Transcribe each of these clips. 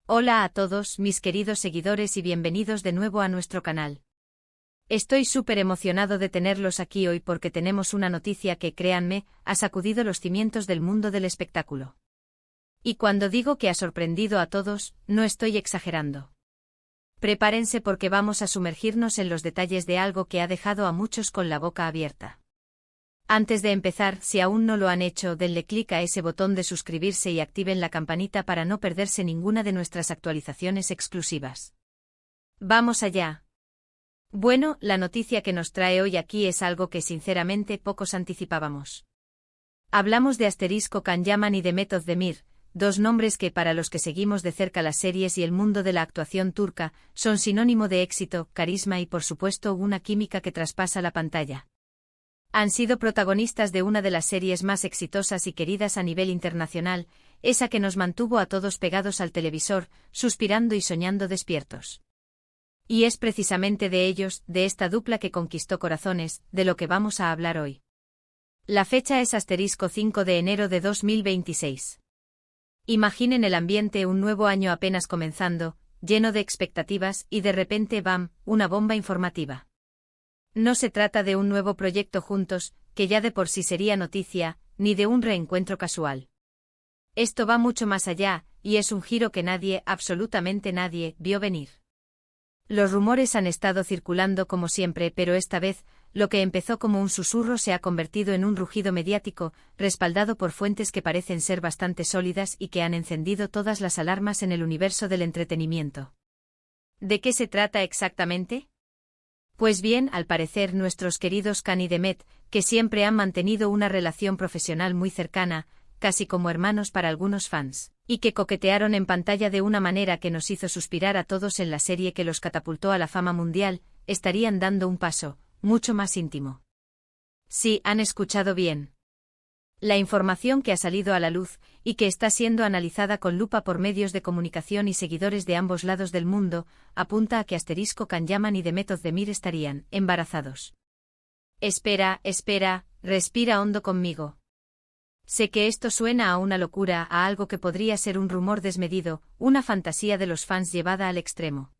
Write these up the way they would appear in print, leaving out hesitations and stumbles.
Hola a todos mis queridos seguidores y bienvenidos de nuevo a nuestro canal. Estoy súper emocionado de tenerlos aquí hoy porque tenemos una noticia que, créanme, ha sacudido los cimientos del mundo del espectáculo. Y cuando digo que ha sorprendido a todos, no estoy exagerando. Prepárense porque vamos a sumergirnos en los detalles de algo que ha dejado a muchos con la boca abierta. Antes de empezar, si aún no lo han hecho, denle clic a ese botón de suscribirse y activen la campanita para no perderse ninguna de nuestras actualizaciones exclusivas. ¡Vamos allá! Bueno, la noticia que nos trae hoy aquí es algo que sinceramente pocos anticipábamos. Hablamos de Asterisco Can Yaman y de Demet Özdemir, dos nombres que para los que seguimos de cerca las series y el mundo de la actuación turca, son sinónimo de éxito, carisma y por supuesto una química que traspasa la pantalla. Han sido protagonistas de una de las series más exitosas y queridas a nivel internacional, esa que nos mantuvo a todos pegados al televisor, suspirando y soñando despiertos. Y es precisamente de ellos, de esta dupla que conquistó corazones, de lo que vamos a hablar hoy. La fecha es asterisco 5 de enero de 2026. Imaginen el ambiente, un nuevo año apenas comenzando, lleno de expectativas y de repente ¡bam!, una bomba informativa. No se trata de un nuevo proyecto juntos, que ya de por sí sería noticia, ni de un reencuentro casual. Esto va mucho más allá, y es un giro que nadie, absolutamente nadie, vio venir. Los rumores han estado circulando como siempre, pero esta vez, lo que empezó como un susurro se ha convertido en un rugido mediático, respaldado por fuentes que parecen ser bastante sólidas y que han encendido todas las alarmas en el universo del entretenimiento. ¿De qué se trata exactamente? Pues bien, al parecer nuestros queridos Can y Demet, que siempre han mantenido una relación profesional muy cercana, casi como hermanos para algunos fans, y que coquetearon en pantalla de una manera que nos hizo suspirar a todos en la serie que los catapultó a la fama mundial, estarían dando un paso, mucho más íntimo. Sí, han escuchado bien. La información que ha salido a la luz, y que está siendo analizada con lupa por medios de comunicación y seguidores de ambos lados del mundo, apunta a que Asterisco Can Yaman y Demet Özdemir estarían embarazados. Espera, respira hondo conmigo. Sé que esto suena a una locura, a algo que podría ser un rumor desmedido, una fantasía de los fans llevada al extremo.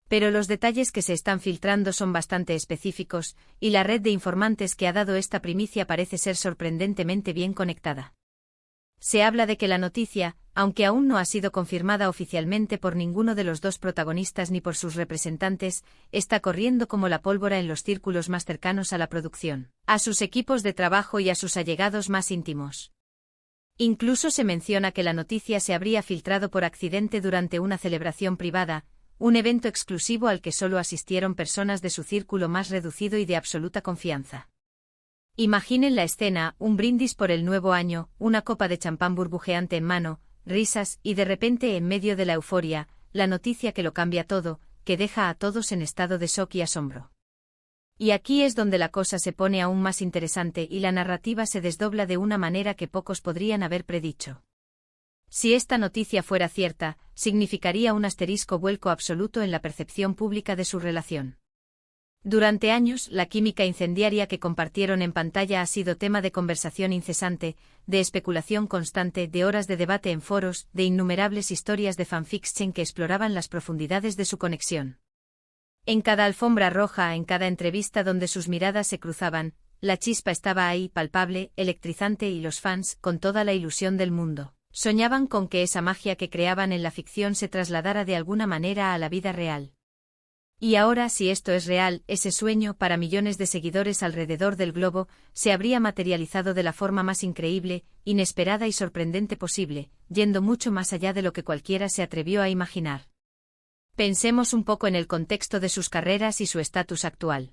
Pero los detalles que se están filtrando son bastante específicos, y la red de informantes que ha dado esta primicia parece ser sorprendentemente bien conectada. Se habla de que la noticia, aunque aún no ha sido confirmada oficialmente por ninguno de los dos protagonistas ni por sus representantes, está corriendo como la pólvora en los círculos más cercanos a la producción, a sus equipos de trabajo y a sus allegados más íntimos. Incluso se menciona que la noticia se habría filtrado por accidente durante una celebración privada, un evento exclusivo al que solo asistieron personas de su círculo más reducido y de absoluta confianza. Imaginen la escena, un brindis por el nuevo año, una copa de champán burbujeante en mano, risas y de repente en medio de la euforia, la noticia que lo cambia todo, que deja a todos en estado de shock y asombro. Y aquí es donde la cosa se pone aún más interesante y la narrativa se desdobla de una manera que pocos podrían haber predicho. Si esta noticia fuera cierta, significaría un asterisco vuelco absoluto en la percepción pública de su relación. Durante años, la química incendiaria que compartieron en pantalla ha sido tema de conversación incesante, de especulación constante, de horas de debate en foros, de innumerables historias de fanfiction que exploraban las profundidades de su conexión. En cada alfombra roja, en cada entrevista donde sus miradas se cruzaban, la chispa estaba ahí, palpable, electrizante y los fans, con toda la ilusión del mundo, soñaban con que esa magia que creaban en la ficción se trasladara de alguna manera a la vida real. Y ahora, si esto es real, ese sueño, para millones de seguidores alrededor del globo, se habría materializado de la forma más increíble, inesperada y sorprendente posible, yendo mucho más allá de lo que cualquiera se atrevió a imaginar. Pensemos un poco en el contexto de sus carreras y su estatus actual.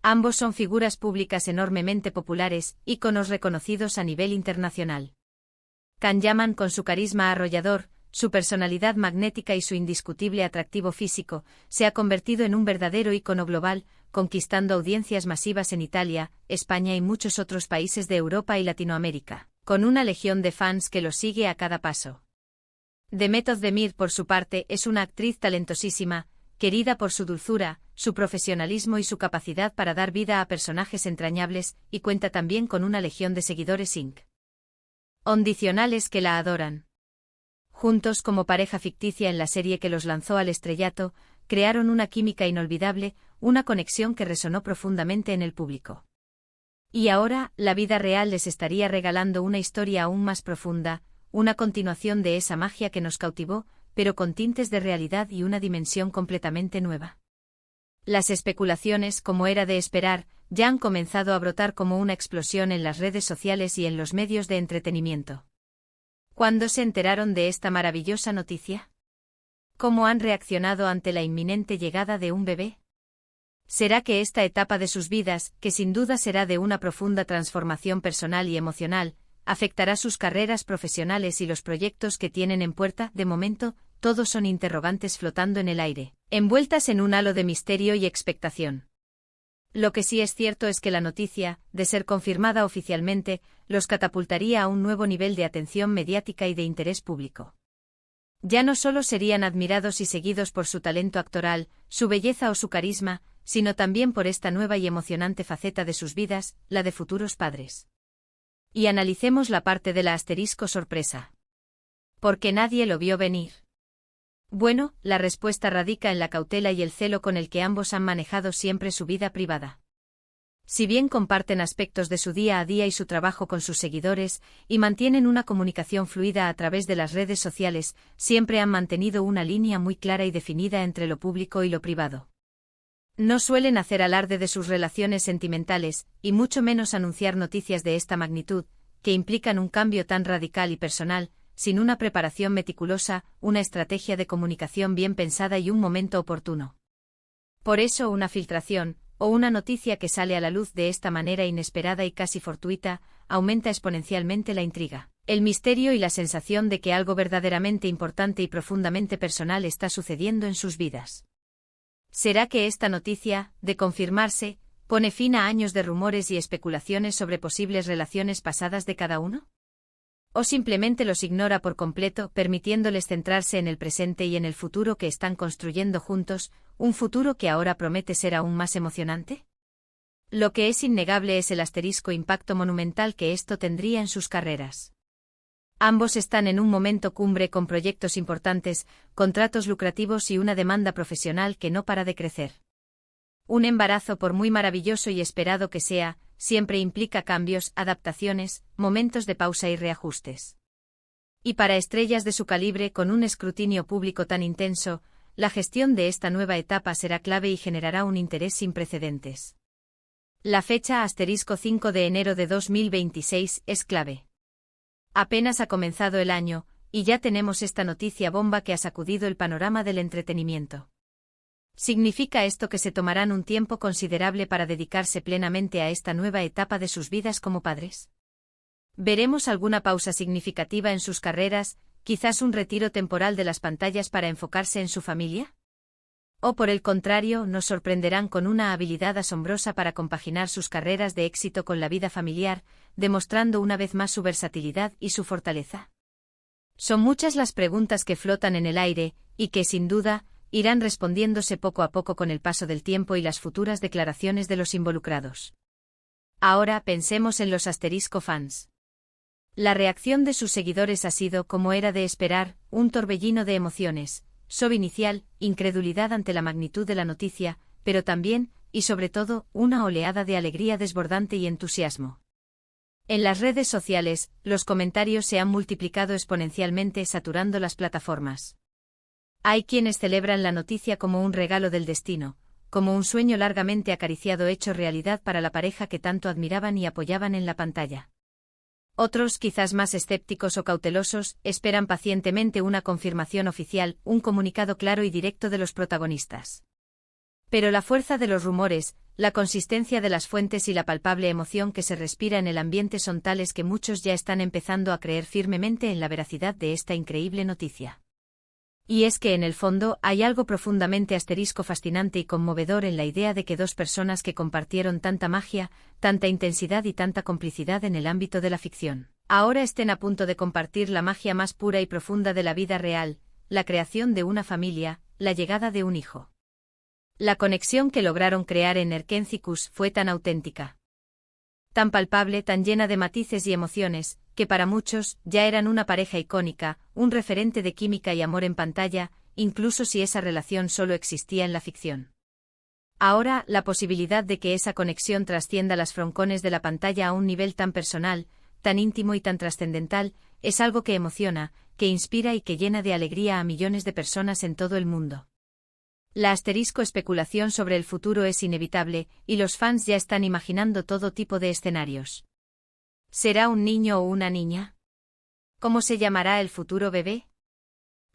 Ambos son figuras públicas enormemente populares, íconos reconocidos a nivel internacional. Can Yaman, con su carisma arrollador, su personalidad magnética y su indiscutible atractivo físico, se ha convertido en un verdadero ícono global, conquistando audiencias masivas en Italia, España y muchos otros países de Europa y Latinoamérica, con una legión de fans que lo sigue a cada paso. Demet Özdemir, por su parte, es una actriz talentosísima, querida por su dulzura, su profesionalismo y su capacidad para dar vida a personajes entrañables, y cuenta también con una legión de seguidores incondicionales que la adoran. juntos como pareja ficticia en la serie que los lanzó al estrellato, crearon una química inolvidable, una conexión que resonó profundamente en el público. Y ahora, la vida real les estaría regalando una historia aún más profunda, una continuación de esa magia que nos cautivó, pero con tintes de realidad y una dimensión completamente nueva. Las especulaciones, como era de esperar, ya han comenzado a brotar como una explosión en las redes sociales y en los medios de entretenimiento. ¿Cuándo se enteraron de esta maravillosa noticia? ¿Cómo han reaccionado ante la inminente llegada de un bebé? ¿Será que esta etapa de sus vidas, que sin duda será de una profunda transformación personal y emocional, afectará sus carreras profesionales y los proyectos que tienen en puerta? De momento, todos son interrogantes flotando en el aire, envueltas en un halo de misterio y expectación. Lo que sí es cierto es que la noticia, de ser confirmada oficialmente, los catapultaría a un nuevo nivel de atención mediática y de interés público. Ya no solo serían admirados y seguidos por su talento actoral, su belleza o su carisma, sino también por esta nueva y emocionante faceta de sus vidas, la de futuros padres. Y analicemos la parte de la asterisco sorpresa. Porque nadie lo vio venir. Bueno, la respuesta radica en la cautela y el celo con el que ambos han manejado siempre su vida privada. Si bien comparten aspectos de su día a día y su trabajo con sus seguidores, y mantienen una comunicación fluida a través de las redes sociales, siempre han mantenido una línea muy clara y definida entre lo público y lo privado. No suelen hacer alarde de sus relaciones sentimentales, y mucho menos anunciar noticias de esta magnitud, que implican un cambio tan radical y personal, sin una preparación meticulosa, una estrategia de comunicación bien pensada y un momento oportuno. Por eso una filtración, o una noticia que sale a la luz de esta manera inesperada y casi fortuita, aumenta exponencialmente la intriga, el misterio y la sensación de que algo verdaderamente importante y profundamente personal está sucediendo en sus vidas. ¿Será que esta noticia, de confirmarse, pone fin a años de rumores y especulaciones sobre posibles relaciones pasadas de cada uno? ¿O simplemente los ignora por completo, permitiéndoles centrarse en el presente y en el futuro que están construyendo juntos, un futuro que ahora promete ser aún más emocionante? Lo que es innegable es el asterisco impacto monumental que esto tendría en sus carreras. Ambos están en un momento cumbre con proyectos importantes, contratos lucrativos y una demanda profesional que no para de crecer. Un embarazo, por muy maravilloso y esperado que sea, siempre implica cambios, adaptaciones, momentos de pausa y reajustes. Y para estrellas de su calibre con un escrutinio público tan intenso, la gestión de esta nueva etapa será clave y generará un interés sin precedentes. La fecha asterisco 5 de enero de 2026 es clave. Apenas ha comenzado el año, y ya tenemos esta noticia bomba que ha sacudido el panorama del entretenimiento. ¿Significa esto que se tomarán un tiempo considerable para dedicarse plenamente a esta nueva etapa de sus vidas como padres? ¿Veremos alguna pausa significativa en sus carreras, quizás un retiro temporal de las pantallas para enfocarse en su familia? ¿O por el contrario, nos sorprenderán con una habilidad asombrosa para compaginar sus carreras de éxito con la vida familiar, demostrando una vez más su versatilidad y su fortaleza? Son muchas las preguntas que flotan en el aire, y que, sin duda, irán respondiéndose poco a poco con el paso del tiempo y las futuras declaraciones de los involucrados. Ahora pensemos en los asterisco fans. La reacción de sus seguidores ha sido, como era de esperar, un torbellino de emociones, shock inicial, incredulidad ante la magnitud de la noticia, pero también, y sobre todo, una oleada de alegría desbordante y entusiasmo. En las redes sociales, los comentarios se han multiplicado exponencialmente, saturando las plataformas. Hay quienes celebran la noticia como un regalo del destino, como un sueño largamente acariciado hecho realidad para la pareja que tanto admiraban y apoyaban en la pantalla. Otros, quizás más escépticos o cautelosos, esperan pacientemente una confirmación oficial, un comunicado claro y directo de los protagonistas. Pero la fuerza de los rumores, la consistencia de las fuentes y la palpable emoción que se respira en el ambiente son tales que muchos ya están empezando a creer firmemente en la veracidad de esta increíble noticia. Y es que en el fondo hay algo profundamente asterisco fascinante y conmovedor en la idea de que dos personas que compartieron tanta magia, tanta intensidad y tanta complicidad en el ámbito de la ficción, ahora estén a punto de compartir la magia más pura y profunda de la vida real, la creación de una familia, la llegada de un hijo. La conexión que lograron crear en Erkencicus fue tan auténtica, tan palpable, tan llena de matices y emociones, que para muchos ya eran una pareja icónica, un referente de química y amor en pantalla, incluso si esa relación solo existía en la ficción. Ahora, la posibilidad de que esa conexión trascienda las froncones de la pantalla a un nivel tan personal, tan íntimo y tan trascendental, es algo que emociona, que inspira y que llena de alegría a millones de personas en todo el mundo. La especulación sobre el futuro es inevitable, y los fans ya están imaginando todo tipo de escenarios. ¿Será un niño o una niña? ¿Cómo se llamará el futuro bebé?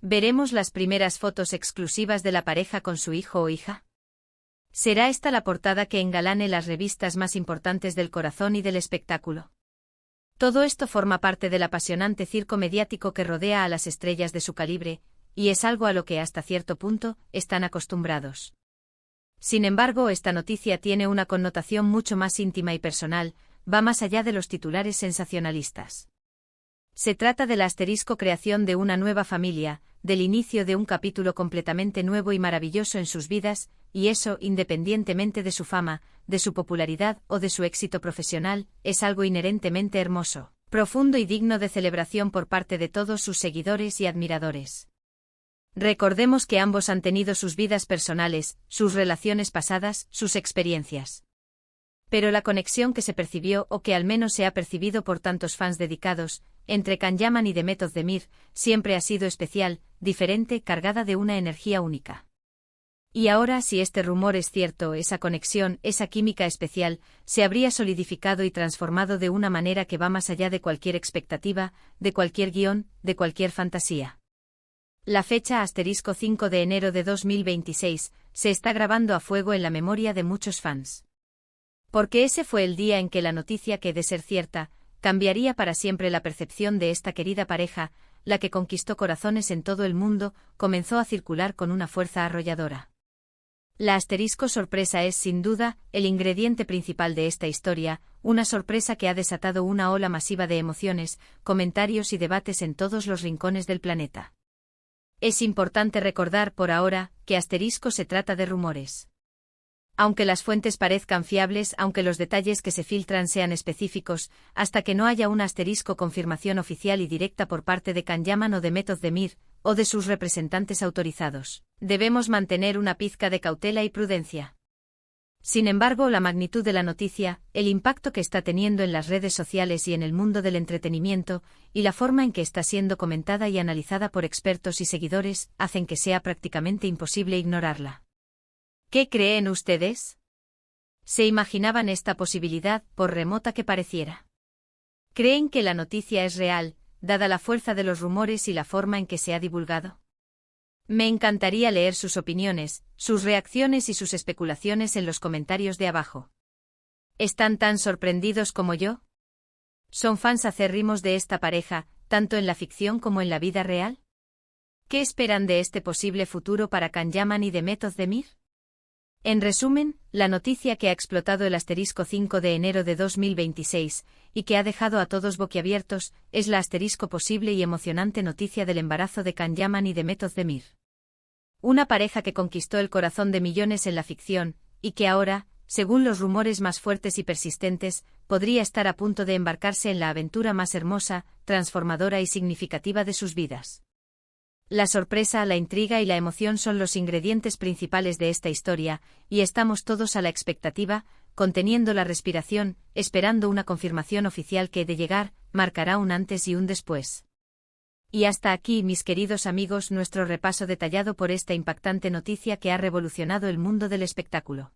¿Veremos las primeras fotos exclusivas de la pareja con su hijo o hija? ¿Será esta la portada que engalane las revistas más importantes del corazón y del espectáculo? Todo esto forma parte del apasionante circo mediático que rodea a las estrellas de su calibre, y es algo a lo que hasta cierto punto están acostumbrados. Sin embargo, esta noticia tiene una connotación mucho más íntima y personal, va más allá de los titulares sensacionalistas. Se trata de la creación de una nueva familia, del inicio de un capítulo completamente nuevo y maravilloso en sus vidas, y eso, independientemente de su fama, de su popularidad o de su éxito profesional, es algo inherentemente hermoso, profundo y digno de celebración por parte de todos sus seguidores y admiradores. Recordemos que ambos han tenido sus vidas personales, sus relaciones pasadas, sus experiencias. Pero la conexión que se percibió o que al menos se ha percibido por tantos fans dedicados, entre Can Yaman y Demet Özdemir, siempre ha sido especial, diferente, cargada de una energía única. Y ahora, si este rumor es cierto, esa conexión, esa química especial, se habría solidificado y transformado de una manera que va más allá de cualquier expectativa, de cualquier guión, de cualquier fantasía. La fecha *5 de enero de 2026 se está grabando a fuego en la memoria de muchos fans. Porque ese fue el día en que la noticia que, de ser cierta, cambiaría para siempre la percepción de esta querida pareja, la que conquistó corazones en todo el mundo, comenzó a circular con una fuerza arrolladora. La sorpresa es, sin duda, el ingrediente principal de esta historia, una sorpresa que ha desatado una ola masiva de emociones, comentarios y debates en todos los rincones del planeta. Es importante recordar por ahora que se trata de rumores. Aunque las fuentes parezcan fiables, aunque los detalles que se filtran sean específicos, hasta que no haya una confirmación oficial y directa por parte de Can Yaman o Demet Özdemir, o de sus representantes autorizados, debemos mantener una pizca de cautela y prudencia. Sin embargo, la magnitud de la noticia, el impacto que está teniendo en las redes sociales y en el mundo del entretenimiento, y la forma en que está siendo comentada y analizada por expertos y seguidores, hacen que sea prácticamente imposible ignorarla. ¿Qué creen ustedes? ¿Se imaginaban esta posibilidad, por remota que pareciera? ¿Creen que la noticia es real, dada la fuerza de los rumores y la forma en que se ha divulgado? Me encantaría leer sus opiniones, sus reacciones y sus especulaciones en los comentarios de abajo. ¿Están tan sorprendidos como yo? ¿Son fans acérrimos de esta pareja, tanto en la ficción como en la vida real? ¿Qué esperan de este posible futuro para Can Yaman y Demet Özdemir? En resumen, la noticia que ha explotado el 5 de enero de 2026, y que ha dejado a todos boquiabiertos, es la posible y emocionante noticia del embarazo de Can Yaman y Demet Özdemir. Una pareja que conquistó el corazón de millones en la ficción, y que ahora, según los rumores más fuertes y persistentes, podría estar a punto de embarcarse en la aventura más hermosa, transformadora y significativa de sus vidas. La sorpresa, la intriga y la emoción son los ingredientes principales de esta historia, y estamos todos a la expectativa, conteniendo la respiración, esperando una confirmación oficial que, de llegar, marcará un antes y un después. Y hasta aquí, mis queridos amigos, nuestro repaso detallado por esta impactante noticia que ha revolucionado el mundo del espectáculo.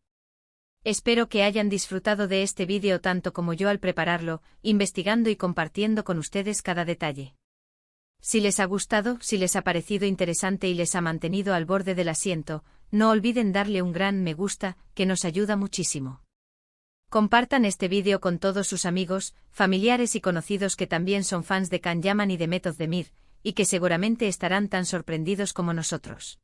Espero que hayan disfrutado de este vídeo tanto como yo al prepararlo, investigando y compartiendo con ustedes cada detalle. Si les ha gustado, si les ha parecido interesante y les ha mantenido al borde del asiento, no olviden darle un gran me gusta, que nos ayuda muchísimo. Compartan este vídeo con todos sus amigos, familiares y conocidos que también son fans de Can Yaman y Demet Özdemir, y que seguramente estarán tan sorprendidos como nosotros.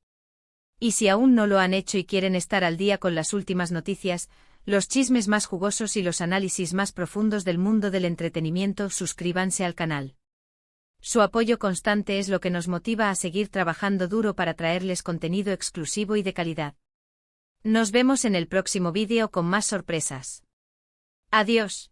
Y si aún no lo han hecho y quieren estar al día con las últimas noticias, los chismes más jugosos y los análisis más profundos del mundo del entretenimiento, suscríbanse al canal. Su apoyo constante es lo que nos motiva a seguir trabajando duro para traerles contenido exclusivo y de calidad. Nos vemos en el próximo vídeo con más sorpresas. Adiós.